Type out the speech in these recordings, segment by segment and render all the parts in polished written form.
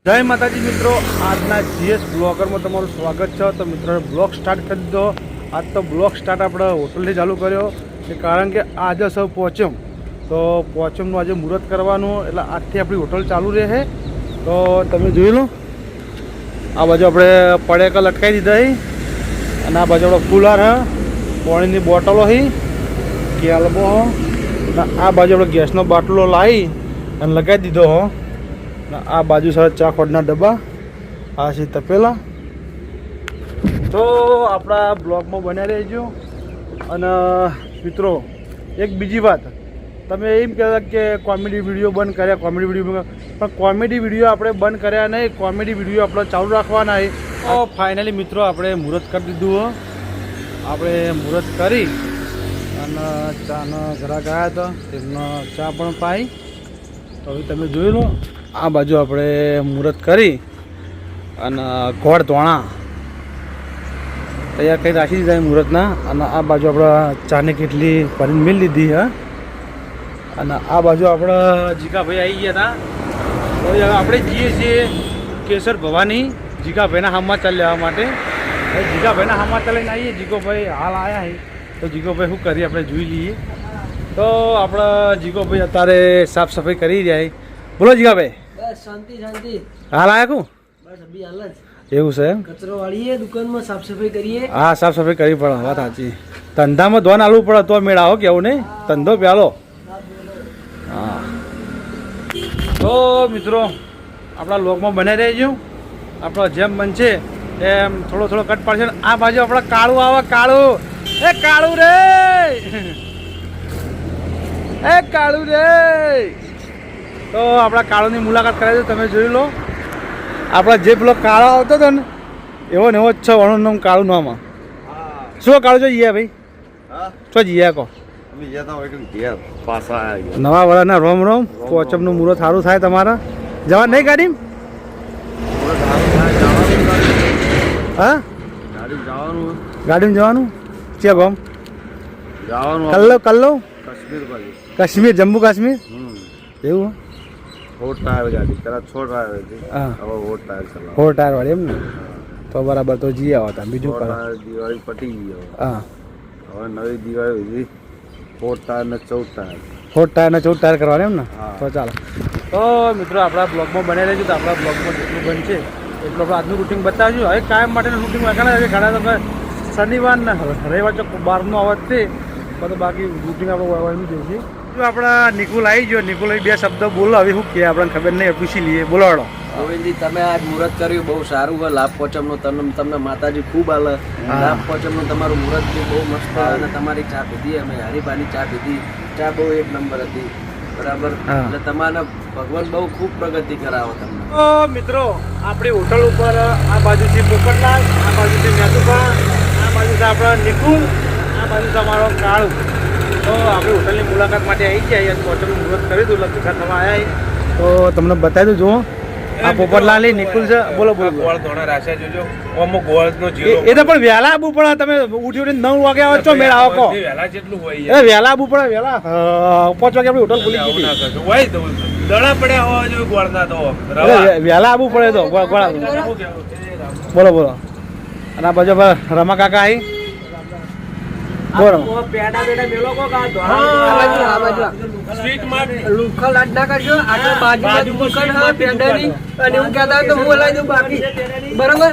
જય માતાજી મિત્રો, આજના જીએસ બ્લોગરમાં તમારું સ્વાગત છે. તો મિત્રો બ્લોગ સ્ટાર્ટ કરી દીધો. આજ તો બ્લોગ સ્ટાર્ટ આપણે હોટલથી ચાલુ કર્યો કે કારણ કે આજે સૌ પોચમ, તો પોચમનું આજે મુહૂર્ત કરવાનું, એટલે આજથી આપણી હોટલ ચાલુ રહે. તો તમે જોઈ લો, આ બાજુ આપણે પડેકા લટકાવી દીધા હી, અને આ બાજુ આપણે કુલર હે, પાણીની બોટલો હી, કેલબો હો, અને આ બાજુ આપણે ગેસનો બાટલો લાવી અને લગાવી દીધો હો. આ બાજુ સારા ચા ખોડના ડબ્બા, આ છે તપેલા. તો આપણા બ્લોગમાં બન્યા રહેજો. અને મિત્રો એક બીજી વાત, તમે એમ કહેતા કે કોમેડી વિડીયો બંધ કર્યા, કોમેડી વિડીયો, પણ કોમેડી વિડીયો આપણે બંધ કર્યા નહીં, કોમેડી વિડીયો આપણે ચાલુ રાખવાના. તો ફાઇનલી મિત્રો આપણે મુહૂર્ત કરી દીધું. આપણે મુહૂર્ત કરી અને ચાનો ઘરાક આવ્યા હતા, તેમનો ચા પણ પાઈ. તો હવે તમે જોઈ લો, આ બાજુ આપણે મુહૂર્ત કરી અને ગોળ ધોણા તૈયાર કરી રાખી દીધા મુહૂર્તના. અને આ બાજુ આપણે ચાની કેટલી ભરીને મિલ લીધી હા. અને આ બાજુ આપણે જીગાભાઈ આવી ગયા હતા. તો હવે આપણે જઈએ છીએ કેસર ભવાની જીગાભાઈના હામમાં ચાલ લેવા માટે. જીગાભાઈના હામમાં ચાલીને આવીએ. જીગોભાઈ હાલ આવ્યા છે, તો જીગોભાઈ શું કરીએ આપણે જોઈ લઈએ. તો આપણા જીગોભાઈ અત્યારે સાફ સફાઈ કરી રહ્યા. બોલો જીગાભાઈ. શાંતિ શાંતિ. હાલ આયા કું? બસ અભી હાલ જ. એવું છે એમ? કચરો વાળીએ, દુકાનમાં સાફ સફાઈ કરીએ. હા, સાફ સફાઈ કરવી પડે, વાત સાચી. ધંધામાં ધોન આલવું પડે તો મેળ આવો, કેવું નહીં? ધંધો પ્યાલો. હા, તો મિત્રો આપણા લોગમાં બને રહેજો. આપણો જેમ બનશે એમ થોડો થોડો કટ પાડશે. આ બાજુ આપણા કાળું આવે, કાળું. એ કાળું રે, એ કાળું રે. તો આપણા કાળુની મુલાકાત કરાવી દો. તમે જોઈ લો, આપણા જે પેલો કાળો આવતો હતો ને એવો ને એવો જ છે. વણું નામ કાળું નામાં. શું કાળું જો જીયા ભાઈ? શું જીયા કહો? નવા વાળાના રોમ રોમ. પોચમનું મુહૂર્ત સારું થાય તમારા. જવા નહીં ગાડી? હા, ગાડીમાં જવાનું. ક્યાં ગામ જવાનું? કલ્લો કાશ્મીર, જમ્મુ કાશ્મીર. એવું ફોર ટાયર ગાડી પેલા 6 ટાયર હતી, હા, હવે 4 ટાયર ચલાવ. 4 ટાયર વાળી એમ ને? તો બરાબર, તો જી આવો હતા. બીજું કરો. દિવાળી પટી ગઈ હવે. હા, હવે નવી દિવાળી હતી, 4 ટાયર ને 14 ટાયર. 4 ટાયર ને 14 ટાયર કરવાના એમ ને? હા. તો ચાલો. તો મિત્રો આપણા બ્લોગમાં બને રહેજો. તો આપણા બ્લોગમાં જેટલું બનશે એટલું આપણે આજનું રૂટિંગ બતાવજો. હવે કાયમ માટેનું રૂટિંગ વાંકાના ઘણા તો શનિવાર ને રવિવાર ચોક બહારનો અવાજ છે, તો બાકી રૂટિંગ આપણે વાળવાનું જોઈએ. જો આપણા નિકુલ આવી ગયો. નિકુલ બે શબ્દ બોલો. હવે શું કહે આપણને ખબર નહીં, પૂછી લઈએ. બોલાડો. ગોવિંદજી, તમે આજ મુહૂર્ત કર્યું, બહુ સારું હોય. લાભ પોચમનું તમને માતાજી ખૂબ આલે. લાભ પોચમનું તમારું મુહૂર્ત બી બહુ મસ્ત. અને તમારી ચા પીધી, અમે હરીબાની ચા પીધી. ચા બહુ એક નંબર હતી, બરાબર. એટલે તમારે ભગવાન બહુ ખૂબ પ્રગતિ કરાવો તમને. તો મિત્રો આપણી હોટલ ઉપર આ બાજુથી પોપટલાલ, આ બાજુથી મેતુભા, આ બાજુ છે આપણા નિકુલ, આ બાજુ છે અમારો કાળું. તો આપણી હોટલની મુલાકાત માટે આવી ગયા. અહીંયા હોટલનું મુહૂર્ત કરી દઉં, લખા થવા આવ્યા. તો તમને બતાવી દઉં. જુઓ, આ પોપટલાલ નિકુલ છે. બોલો બોલો. ગોળ ધોણા રાખ્યા જોજો. ઓમો ગોળનો જીરો. એ તો પણ વહેલા આવવું પડે. તમે ઉઠી ઉઠીને 9 વાગે આવો છો, મેળ આવો કહો. વહેલા જેટલું હોય એ વહેલા આવવું પડે. વહેલા 5 વાગે આપણી હોટલ ખુલી ગઈ હતી. હોય તો દડા પડ્યા હોવા જોઈએ ગોળના તો. વહેલા આવવું પડે તો ગોળા. બોલો બોલો. અને આ બાજુ રમા કાકા આવી. બોલો. પેડા બેડા મેલો કો કા સ્વીટ માં લુખા લાડ ના કરજો. આગળ બાજુ દુકાન હા પેડાની, અને હું કહેતા તો હું લાવી દઉં બાકી. બરાબર.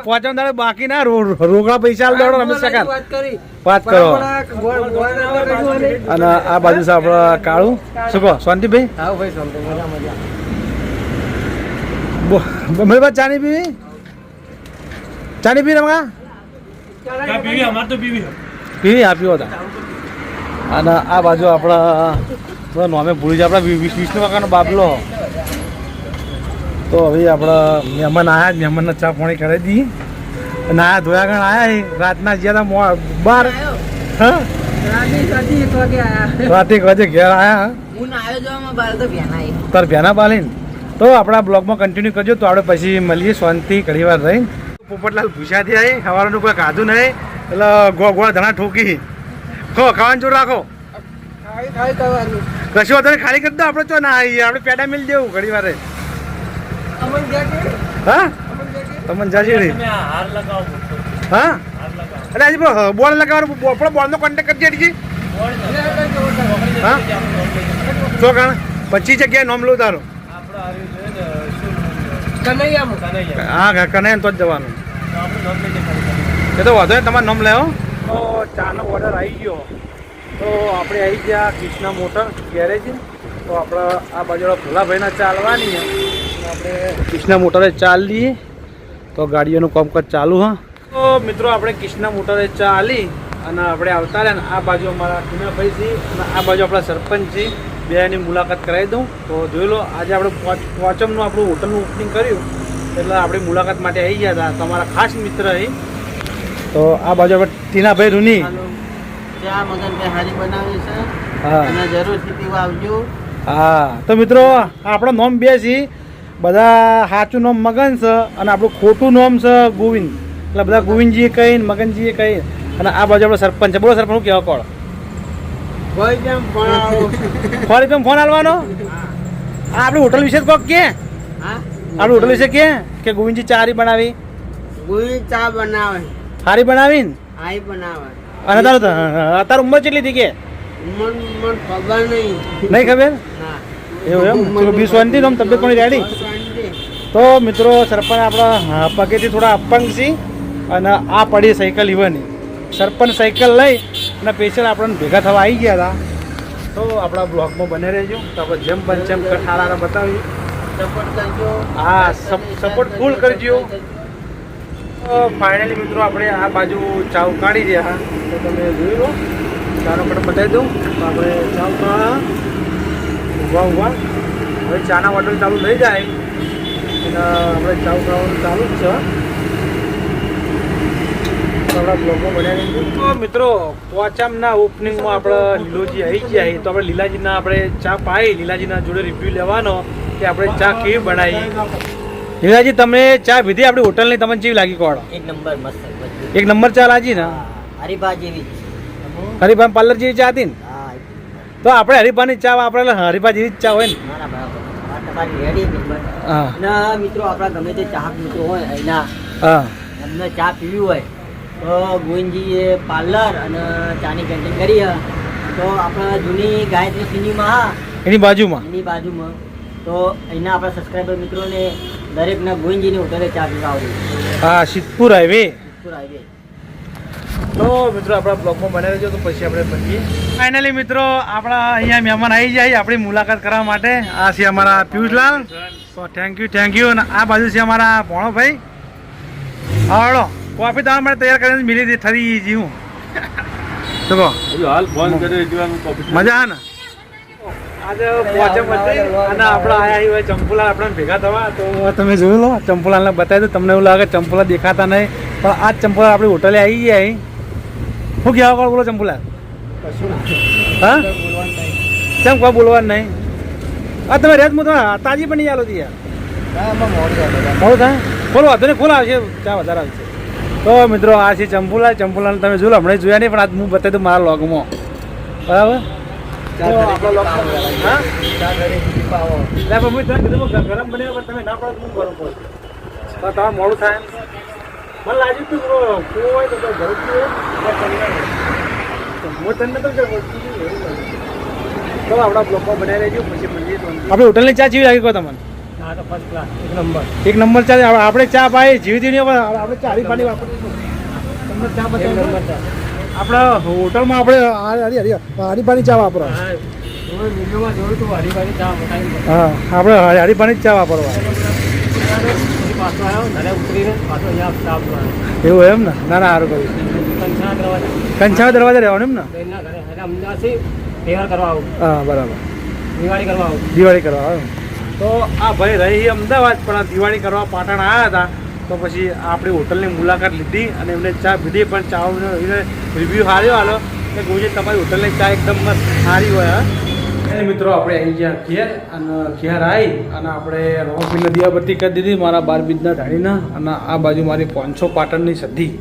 પોચમ દાડે બાકી ના રોકડા પૈસા આલ દેવાનો રમેશ કાકા. વાત કરી. વાત કરો. અને આ બાજુ છે આપણા કાળું. શું કહો શાંતિભાઈ? હા ભાઈ, શાંતિ. મજા મજા. ચાની પીવી? ચાની પી રમા પીવી અમાર તો પીવી પીવી આપ્યો હતા. અને આ બાજુ આપણા નોમે ભૂલી જાય આપણા વિષ્ણુ કાકાનો બાબલો. તો હવે આપણા મહેમાન આવ્યા. મહેમાનને ચા પાણી કરી દઈએ. નાયા ધોયા ગણ આવ્યા. રાતના જ્યાં હતા બાર. હા, રાતે 1 વાગે ઘેર આવ્યા. તાર ભેના બાલીને. તો આપણા બ્લોગમાં કન્ટિન્યુ કરજો. તો આપણે પછી મળીએ શાંતિ ઘણી વાર રહીને. પોપટલાલ ભૂસાથી આવી. સવારનું કોઈ ખાધું નહીં, એટલે ગોળ ધણા ઠોકી. ખાવાનું જોર રાખો. કશું વાંધો નહીં, ખાલી કરી દો. આપણે ચો ના આવીએ, આપણે પેડા મિલ દેવું ઘણી વાર. હા તમને જાજી રહી હા એટલે આજે બોર્ડ લગાવવાનું આપણો બોર્ડનો કોન્ટેક્ટ કરજે ડીજી હા શું કારણ 25 જગ્યાએ નોમ લઉં તારો હા કનૈયા તો જ જવાનું એ તો વાંધો નહીં તમારે નોમ લેવો તો ચાનો ઓર્ડર આવી ગયો તો આપણે આવી ગયા કૃષ્ણા મોટર ગેરેજ તો આપણે આ બાજુ ભોલાભાઈના ચાલવાની તો આપણે કૃષ્ણા મોટરે ચાલ લઈએ તો ગાડીઓનું કામકાજ ચાલુ હા તો મિત્રો આપણે કૃષ્ણા મોટરે ચાલી અને આપણે આવતા રહ્યા ને આ બાજુ અમારા ટીનાભાઈ છે અને આ બાજુ આપણા સરપંચ છે બેની મુલાકાત કરાવી દઉં તો જોઈ લો આજે આપણે પોચમનું આપણું હોટલનું ઓપનિંગ કર્યું એટલે આપણી મુલાકાત માટે આવી ગયા હતા તમારા ખાસ મિત્ર અહીં તો આ બાજુ આપણે ટીનાભાઈ રૂની હા તો મિત્રો આપણો નોમ બે છે બધા સાચું નામ મગન છે અને આપણું ખોટું નામ છે ગોવિંદ એટલે બધા ગોવિંદજીએ કહીને મગનજીએ કહી અને આ બાજુ આપણો સરપંચ છે બોલો સરપંચ શું કહેવા કોણ ફરી તમે ફોન આલવાનો આપણે હોટલ વિશે કોક કે આપણે હોટલ વિશે કે ગોવિંદજી ચા હારી બનાવી ચા બનાવે હારી બનાવીને આઈ બનાવે અને અત્યારે ઉંમર કેટલી હતી કે મન ખબર નહીં ખબર ના એવું એમ ચલો બી શાંતિ તમ તબિયત પણ રેડી તો મિત્રો સરપંચ આપણા પગેથી થોડા અપંગ છે અને આ પડી સાયકલ ઈવાની સરપંચ સાયકલ લઈ અને પેશન્ટ આપણને ભેગા થવા આવી ગયા હતા તો આપણા બ્લોગમાં બને રહેજો તો આપણે જેમ બને તેમ ઠારા બતાવીએ સપોર્ટ કરજો હા સપોર્ટ ફૂલ કરજો ફાઇનલી મિત્રો આપણે આ બાજુ ચાવ કાઢી રહ્યા તો તમે જોઈ લો ચાનો પણ બતાવી દઉં તો આપણે ચાવ ઊભા હવે ચાના બોટલ ચાલુ થઈ જાય અને આપણે ચાવ ખાવાનું ચાલુ જ છે આપણા બ્લોગમાં બનાવી તો મિત્રો પોચામના ઓપનિંગમાં આપણે લીલોજી આવી ગયા તો આપણે લીલાજીના આપણે ચા પાઈ લીલાજીના જોડે રિવ્યૂ લેવાનો કે આપણે ચા કેવી બનાવી લીલાજી તમે ચા પીધી આપણી હોટલની તમને કેવી લાગી કોણ એક નંબર મસ્ત એક નંબર ચા લાગી ને હરીબા જેવી હરીબા પાર્લર જેવી ચા હતી ને હા તો આપણે હરીબાની ચા વાપરેલા હરીબા જેવી જ ચા હોય ને ના બરાબર આ તમારી રેડી નંબર હા ના મિત્રો આપણા ગમે તે ચાહક મિત્રો હોય એના હા એમને ચા પીવી હોય તો ગોવિંદજીએ પાર્લર અને ચાની કેન્ટીન કરી છે તો આપણા જૂની ગાયત્રી સિનેમા એની બાજુમાં એની બાજુમાં તો અહીંના આપણા સબસ્ક્રાઈબર મિત્રોને દરેકના ગોવિંદજીની હોટલે ચા પીવા આવડે હા સિદ્ધપુર હાઈવે હાઈવે તો મિત્રો આપણા બ્લોગમાં બને રહેજો તો પછી આપણે પહોંચીએ ફાઇનલી મિત્રો આપણા અહીંયા મહેમાન આવી જાય આપણી મુલાકાત કરવા માટે આ છે અમારા પિયુષલાલ તો થેન્ક યુ અને આ બાજુ છે અમારા ભણોભાઈ હાલો કોફી તમારા માટે તૈયાર કરીને મિલી ઠરી જીવું તો કહો હાલ ફોન કર્યો મજા આવે ને આજે પોચમ હતી અને આપણે આયા હોય ચંપુલાલ આપણે ભેગા થવા તો તમે જોયું લો ચંપુલાલને બતાવી દો તમને એવું લાગે ચંપુલા દેખાતા નહીં પણ આ જ ચંપુલાલ આપણી હોટલે આવી ગયા અહીં શું કહેવા કોણ બોલો ચંપુલાલ હા કેમ કોઈ બોલવાનું નહીં હા તમે રેત હું તમે તાજી પણ નહીં ચાલો યાર મોડું થાય ખોલો વાંધો નહીં ખોલો આવશે ચા વધારે આવશે તો મિત્રો આ છે ચંપુલાલ તમે જોયું હમણાં જોયા નહીં પણ આજ હું બતાવી દઉં મારા લોગમાં બરાબર ગરમ બને તમે ના પડે હું ગરમ પડે તો તમારે મોડું થાય મને લાગ્યું તું હોય તો ગરમ હું તને તો આપણા બ્લોકમાં બનાવી રહેજો પછી મંદિર આપણે હોટલની ચા જેવી લાગી કહો તમને એક નંબર ચા આપણે ચા પાઈ જીવી નહીં આપણે ચા હરીફાની વાપરીશું તમને ચા બતાવી આપણા હોટલમાં આપણે હરીફાની ચા વાપરો હા આપણે હરીફાની જ ચા વાપરવા એવું એમ ને ના સારું કર્યું કંછા દરવાજા રહેવાનું એમ ને હા બરાબર દિવાળી કરવા આવું તો આ ભાઈ રહી અમદાવાદ પણ દિવાળી કરવા પાટણ આવ્યા હતા તો પછી આપણી હોટલની મુલાકાત લીધી અને એમને ચા પીધી પણ ચા રિવ્યૂ સારો હાલો કે ગુરુજી તમારી હોટલની ચા એકદમ સારી હોય અને મિત્રો આપણે અહીં ગયા ઘેર અને ઘેર આવી અને આપણે રોમપીને દિયાબત્તી કરી દીધી મારા 12 બીજના ઢાળીના અને આ બાજુ મારી 500 પાટણની સધી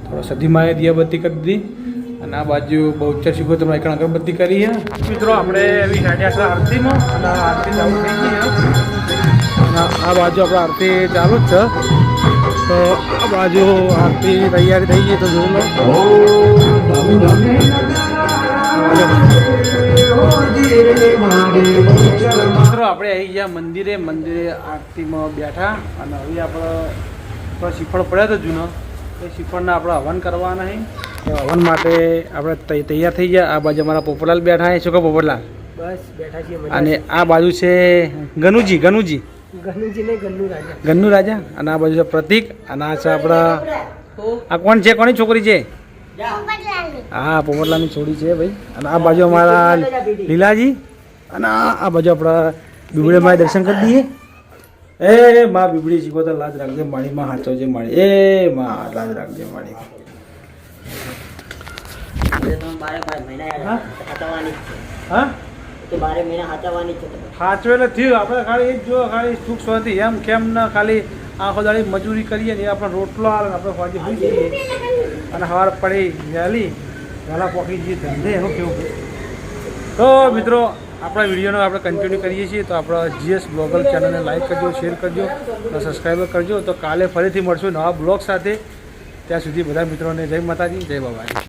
થોડો સધીમાં એ દિયાબત્તી કરી દીધી અને આ બાજુ બહુચર શીખો તમે એક અગરબત્તી કરી છે મિત્રો આપણે એવી સાડી આરતીમાં અને આરતી ચાલુ થઈ ગઈ અને આ બાજુ આપણે આરતી ચાલુ જ છે. તો આ બાજુ આરતી તૈયારી થઈ ગઈ તો જોઈ લો. મિત્રો આપણે આવી ગયા મંદિરે આરતીમાં બેઠા અને હવે આપણે શ્રીફળ પડ્યો હતો જૂનો એ શ્રીફળને આપણે હવન કરવાના છે. હવન માટે આપણે તૈયાર થઈ ગયા. આ બાજુ અમારા પોપટલાલ બેઠા છે. શું કહો પોપટલાલ? બસ બેઠા છીએ અને આ બાજુ છે ગનુજી ગનુજી ને ગન્નુ રાજા અને આ બાજુ છે પ્રતિક અને આ છે આપણા આ કોણ છે? કોની છોકરી છે? હા પોપટલાલની છોડી છે ભાઈ. અને આ બાજુ અમારા લીલાજી અને આ બાજુ આપણા બીબડે માં દર્શન કરી દઈએ. એ માં બીબડી શીખો તો લાજ રાખજે માળી માં હાચવજે માળી. એ માં લાજ રાખજે માળી. હા તો 12 મહિના હાચવવાની છે. સાચવેલે થયું આપણે ખાલી એ જ જો ખાલી સુખ શાંતિ એમ કેમ ના ખાલી આખો દાડી મજૂરી કરીએ ને એ આપણે રોટલો આવે ને આપણે ફોજી હોઈ જઈએ અને સવાર પડી વહેલા પોકી જઈએ ધંધે એનું કેવું. તો મિત્રો આપણા વિડીયોનો આપણે કન્ટિન્યુ કરીએ છીએ. તો આપણા GS બ્લોગર ચેનલને લાઈક કરજો, શેર કરજો અને સબસ્ક્રાઈબર કરજો. તો કાલે ફરીથી મળશું નવા બ્લોગ સાથે. ત્યાં સુધી બધા મિત્રોને જય માતાજી, જય બાબાજી.